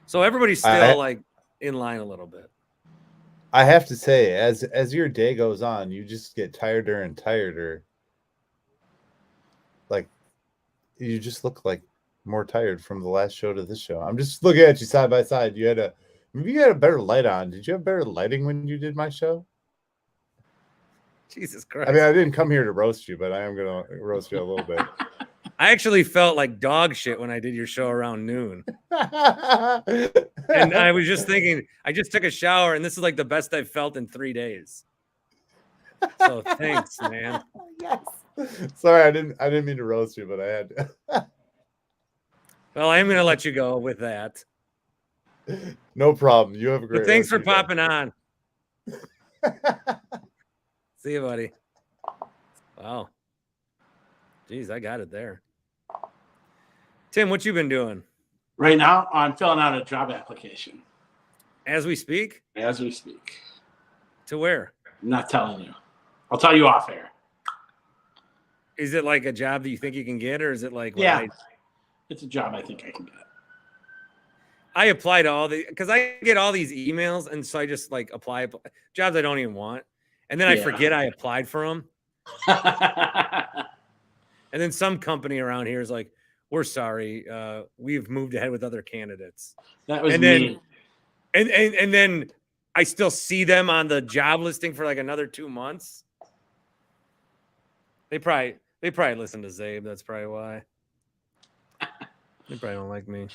So everybody's still like in line a little bit. I have to say, as your day goes on, you just get tireder and tireder. Like, you just look like more tired from the last show to this show. I'm just looking at you side by side. Maybe you had a better light on. Did you have better lighting when you did my show? Jesus Christ. I mean, I didn't come here to roast you, but I am going to roast you a little bit. I actually felt like dog shit when I did your show around noon. And I was just thinking, I just took a shower, and this is like the best I've felt in 3 days. So thanks, man. Yes. Sorry, I didn't mean to roast you, but I had to. Well, I'm going to let you go with that. No problem. You have a great. But thanks for popping on. See you, buddy. Wow. Jeez, I got it there. Tim, what you been doing? Right now, I'm filling out a job application. As we speak? As we speak. To where? I'm not telling you. I'll tell you off air. Is it like a job that you think you can get, or is it like? Yeah, it's a job I think I can get. I apply to all because I get all these emails, and so I just like apply jobs I don't even want, and then I forget I applied for them. And then some company around here is like, "We're sorry, we've moved ahead with other candidates." That was me. And then I still see them on the job listing for like another 2 months. They probably listen to Zabe. That's probably why. They probably don't like me.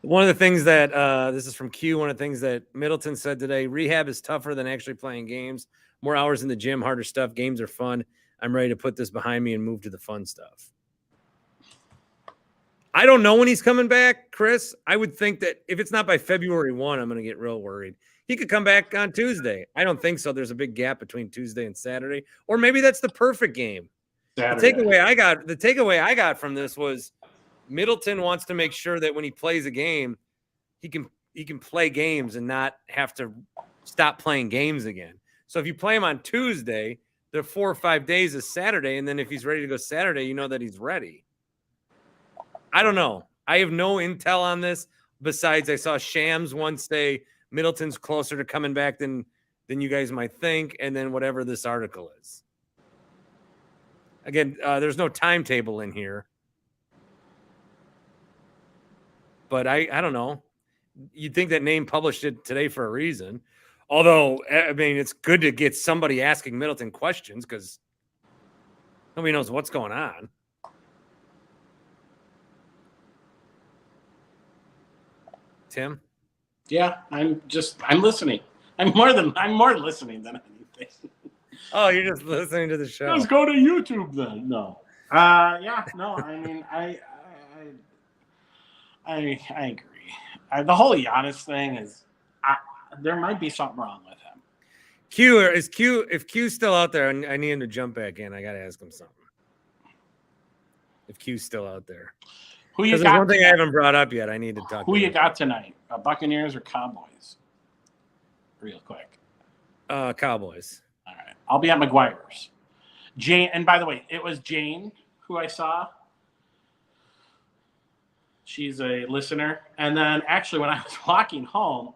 One of the things that this is from Q. One of the things that Middleton said today: rehab is tougher than actually playing games. More hours in the gym, harder stuff. Games are fun. I'm ready to put this behind me and move to the fun stuff. I don't know when he's coming back, Chris. I would think that if it's not by February 1, I'm going to get real worried. He could come back on Tuesday. I don't think so. There's a big gap between Tuesday and Saturday, or maybe that's the perfect game. Saturday. The takeaway I got from this was Middleton wants to make sure that when he plays a game, he can play games and not have to stop playing games again. So if you play him on Tuesday, the 4 or 5 days is Saturday, and then if he's ready to go Saturday, you know that he's ready. I don't know. I have no intel on this. Besides, I saw Shams once say Middleton's closer to coming back than you guys might think, and then whatever this article is. Again, there's no timetable in here. But I don't know. You'd think that Name published it today for a reason. Although, I mean, it's good to get somebody asking Middleton questions because nobody knows what's going on. Tim? Yeah, I'm listening. I'm more listening than anything. Oh, you're just listening to the show. Let's go to YouTube then. No. Yeah, no, I mean, I agree. The whole Giannis thing is, there might be something wrong with him. If Q's still out there, I need him to jump back in. I got to ask him something. If Q's still out there. Who you got? There's one thing I haven't brought up yet. I need to talk. Who you got tonight? Buccaneers or Cowboys? Real quick. Cowboys. All right. I'll be at McGuire's. Jane, and by the way, it was Jane who I saw. She's a listener. And then actually when I was walking home,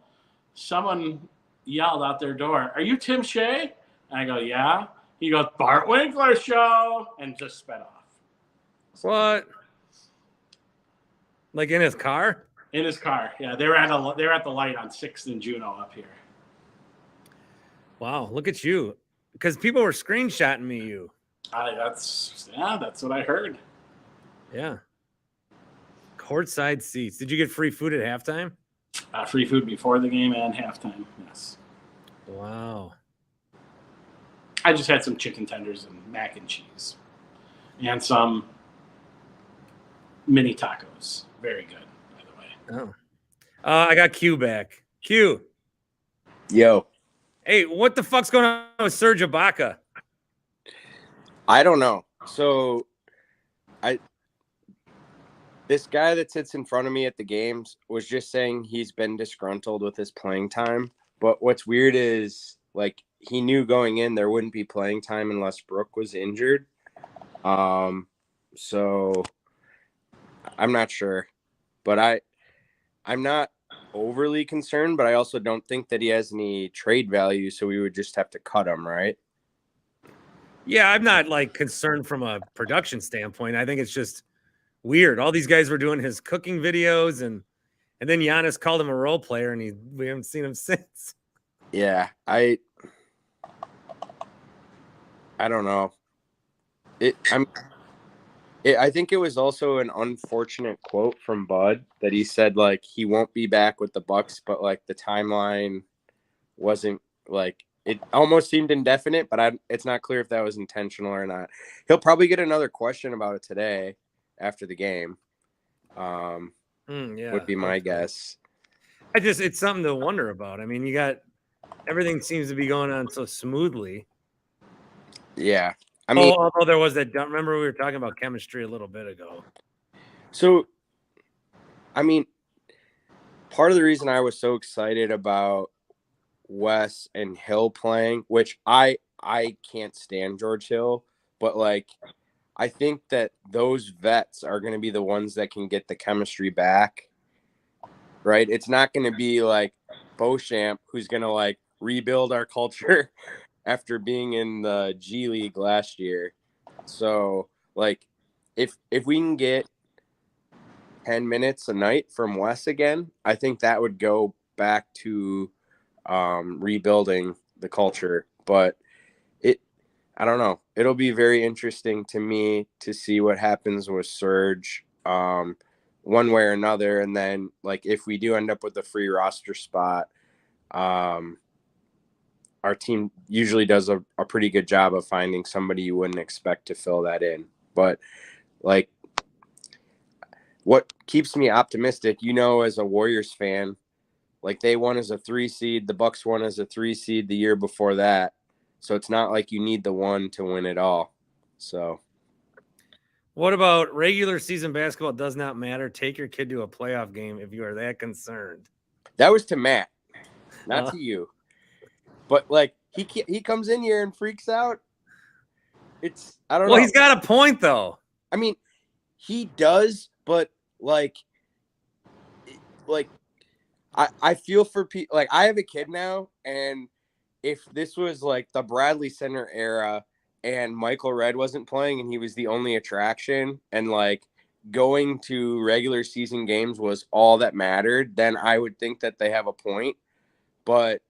someone yelled out their door, "Are you Tim Shea?" And I go, "Yeah." He goes, "Bart Winkler show," and just sped off. What? Like in his car? In his car, yeah. They're at the light on 6th and Juno up here. Wow, look at you. Because people were screenshotting me you. That's what I heard. Yeah. Courtside seats. Did you get free food at halftime? Free food before the game and halftime. Yes. Wow. I just had some chicken tenders and mac and cheese, and some mini tacos. Very good, by the way. Oh. I got Q back. Q. Yo, Hey, what the fuck's going on with Serge Ibaka? I don't know. So, this guy that sits in front of me at the games was just saying he's been disgruntled with his playing time. But what's weird is, like, he knew going in there wouldn't be playing time unless Brooke was injured. So I'm not sure, but I'm not overly concerned, but I also don't think that he has any trade value, so we would just have to cut him, right? Yeah, I'm not like concerned from a production standpoint. I think it's just weird. All these guys were doing his cooking videos, and then Giannis called him a role player, and we haven't seen him since. Yeah, I don't know. I think it was also an unfortunate quote from Bud that he said, like, he won't be back with the Bucks, but like the timeline wasn't, like, it almost seemed indefinite, but it's not clear if that was intentional or not. He'll probably get another question about it today after the game. Yeah, would be my guess. It's something to wonder about. I mean, everything seems to be going on so smoothly. Yeah. I mean, although there was that, remember we were talking about chemistry a little bit ago. So, I mean, part of the reason I was so excited about Wes and Hill playing, which I can't stand George Hill, but like, I think that those vets are going to be the ones that can get the chemistry back, right? It's not going to be like Beauchamp, who's going to like rebuild our culture after being in the G League last year. So, like, if we can get 10 minutes a night from Wes again, I think that would go back to rebuilding the culture. But I don't know. It'll be very interesting to me to see what happens with Serge one way or another. And then, like, if we do end up with a free roster spot, our team usually does a pretty good job of finding somebody you wouldn't expect to fill that in. But, like, what keeps me optimistic, as a Warriors fan, like, they won as a 3 seed. The Bucks won as a 3 seed the year before that. So it's not like you need the one to win it all. So what about regular season basketball does not matter? Take your kid to a playoff game if you are that concerned. That was to Matt, not to you. But, like, he comes in here and freaks out. I don't know. Well, he's got a point, though. I mean, he does, but, like I feel for people. Like, I have a kid now, and if this was, like, the Bradley Center era and Michael Redd wasn't playing and he was the only attraction and, like, going to regular season games was all that mattered, then I would think that they have a point. But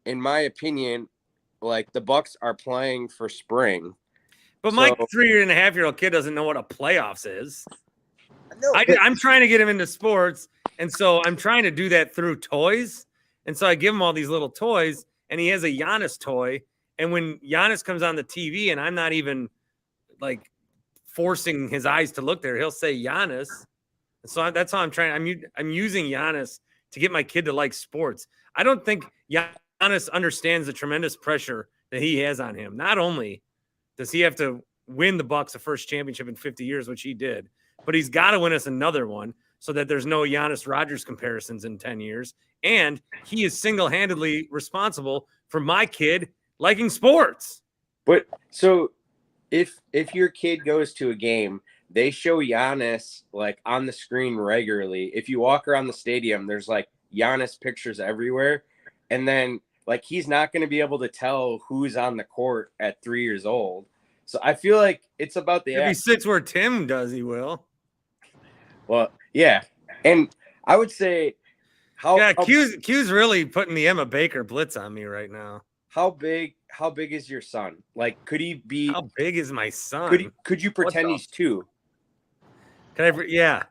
in my opinion, like, the Bucks are playing for spring. But my 3.5-year-old kid doesn't know what a playoffs is. No, I'm trying to get him into sports, and so I'm trying to do that through toys. And so I give him all these little toys, and he has a Giannis toy. And when Giannis comes on the TV, and I'm not even like forcing his eyes to look there, he'll say Giannis. And so that's how I'm trying. I'm using Giannis to get my kid to like sports. I don't think Giannis understands the tremendous pressure that he has on him. Not only does he have to win the Bucks a first championship in 50 years, which he did, but he's got to win us another one so that there's no Giannis Rodgers comparisons in 10 years. And he is single-handedly responsible for my kid liking sports. But so if your kid goes to a game, they show Giannis, like, on the screen regularly. If you walk around the stadium, there's, like, Giannis pictures everywhere. And then, like, he's not going to be able to tell who's on the court at 3 years old. So I feel like it's about the If he sits where Tim does, he will. Well, yeah. And I would say Q's really putting the Emma Baker blitz on me right now. How big is your son? Like, could he be? How big is my son? Could you pretend he's 2? Yeah.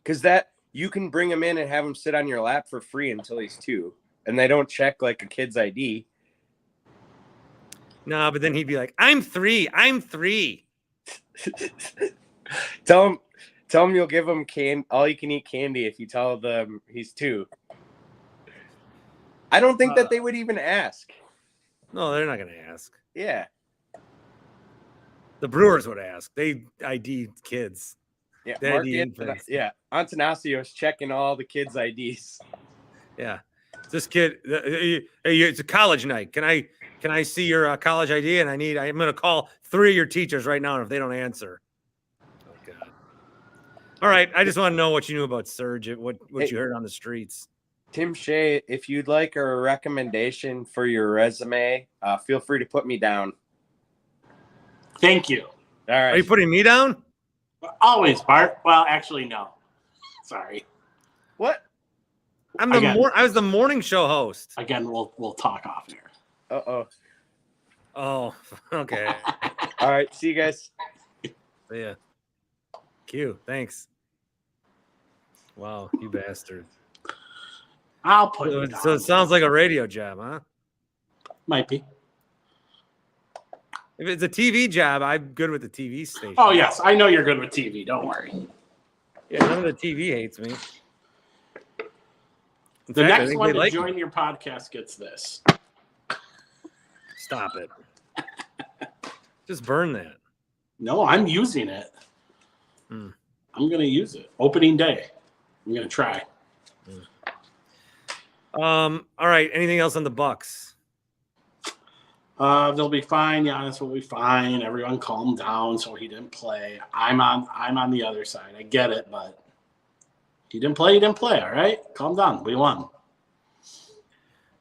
Because that you can bring him in and have him sit on your lap for free until he's 2, and they don't check like a kid's ID. No, but then he'd be like, I'm 3. I'm 3. Tell him you'll give him all you can eat candy if you tell them he's 2. I don't think that they would even ask. No, they're not going to ask. Yeah. The Brewers would ask. They ID kids. Yeah. They Mark ID infants. Yeah. Antanasio's checking all the kids' IDs. Yeah. This kid, hey, it's a college night. Can I see your college ID? And I'm going to call 3 of your teachers right now. And if they don't answer. Oh, God. All right. I just want to know what you knew about Surge, what you heard on the streets. Tim Shea, if you'd like a recommendation for your resume, feel free to put me down. Thank you. All right. Are you putting me down? Always, Bart. Well, actually, no. Sorry. What? I was the morning show host. Again, we'll talk off here. Uh-oh. Oh, okay. All right. See you guys. See ya. Q. Thanks. Wow, you bastard. I'll put you down. So it sounds like a radio job, huh? Might be. If it's a TV job, I'm good with the TV station. Oh, yes. I know you're good with TV. Don't worry. Yeah, none of the TV hates me. The next one to join your podcast gets this. Stop it. Just burn that. No, I'm using it. I'm going to use it. Opening day. I'm going to try. All right. Anything else on the Bucks? They'll be fine. Giannis will be fine. Everyone calm down. So he didn't play. I'm on the other side. I get it, but he didn't play. He didn't play. All right, calm down. We won.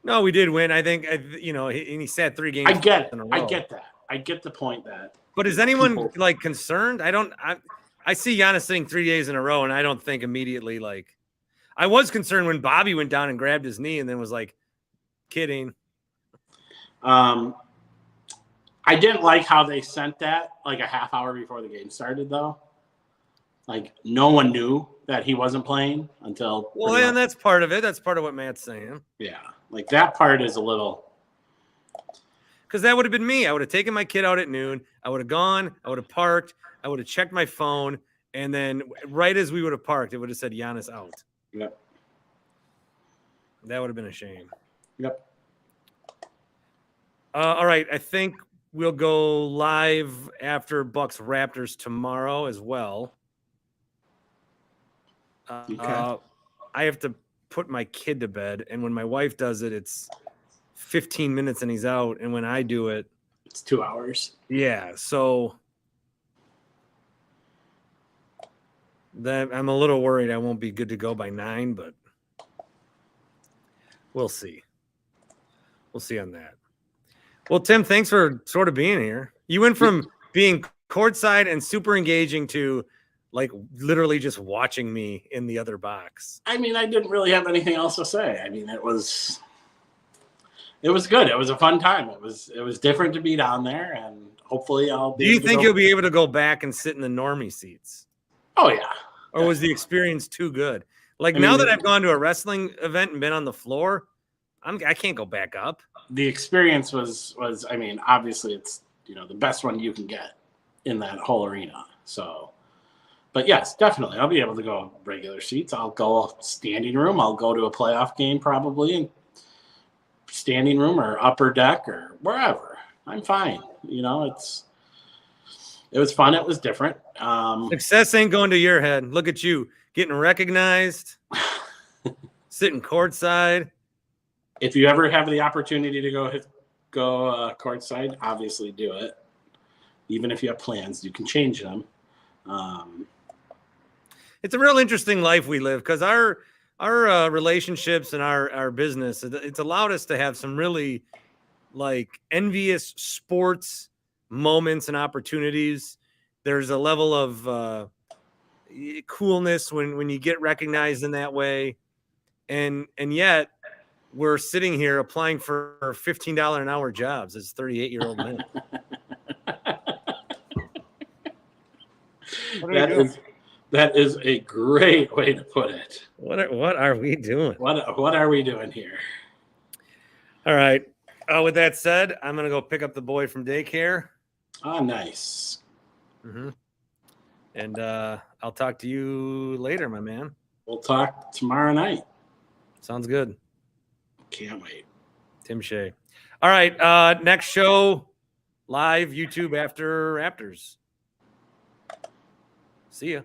No, we did win. I think he sat 3 games. I get in a it. row. I get that. I get the point that. But is anyone like concerned? I see Giannis sitting 3 days in a row, and I don't think immediately like. I was concerned when Bobby went down and grabbed his knee and then was like, kidding. I didn't like how they sent that like a half hour before the game started, though. Like, no one knew that he wasn't playing until. Well, and that's part of it. That's part of what Matt's saying. Yeah. Like, that part is a little. Because that would have been me. I would have taken my kid out at noon. I would have gone. I would have parked. I would have checked my phone. And then right as we would have parked, it would have said Giannis out. Yep. That would have been a shame. Yep. All right. I think we'll go live after Bucks Raptors tomorrow as well. Okay. I have to put my kid to bed. And when my wife does it, it's 15 minutes and he's out. And when I do it, it's 2 hours. Yeah. So that I'm a little worried I won't be good to go by 9, but we'll see. We'll see on that. Well, Tim, thanks for sort of being here. You went from being courtside and super engaging to like literally just watching me in the other box. I mean, I didn't really have anything else to say. I mean, it was good. It was a fun time. It was different to be down there, and hopefully I'll be. Do you think you'll be able to go back and sit in the normie seats? Oh yeah. Or was the experience too good? Like now that I've gone to a wrestling event and been on the floor, I can't go back up. The experience was I mean, obviously it's the best one you can get in that whole arena. So, but yes, definitely I'll be able to go regular seats. I'll go standing room. I'll go to a playoff game probably in standing room or upper deck or wherever. I'm fine. It was fun. It was different. Success ain't going to your head. Look at you getting recognized, sitting courtside. If you ever have the opportunity to go courtside, obviously do it. Even if you have plans, you can change them. It's a real interesting life we live because our relationships and our business, it's allowed us to have some really like envious sports moments and opportunities. There's a level of coolness when you get recognized in that way, and yet we're sitting here applying for $15 an hour jobs as 38-year-old men. That is a great way to put it. What are we doing? What are we doing here? All right. With that said, I'm gonna go pick up the boy from daycare. Oh, nice. Mm-hmm. And I'll talk to you later, my man. We'll talk tomorrow night. Sounds good. Can't wait. Tim Shea. All right. Next show, live YouTube after Raptors. See ya.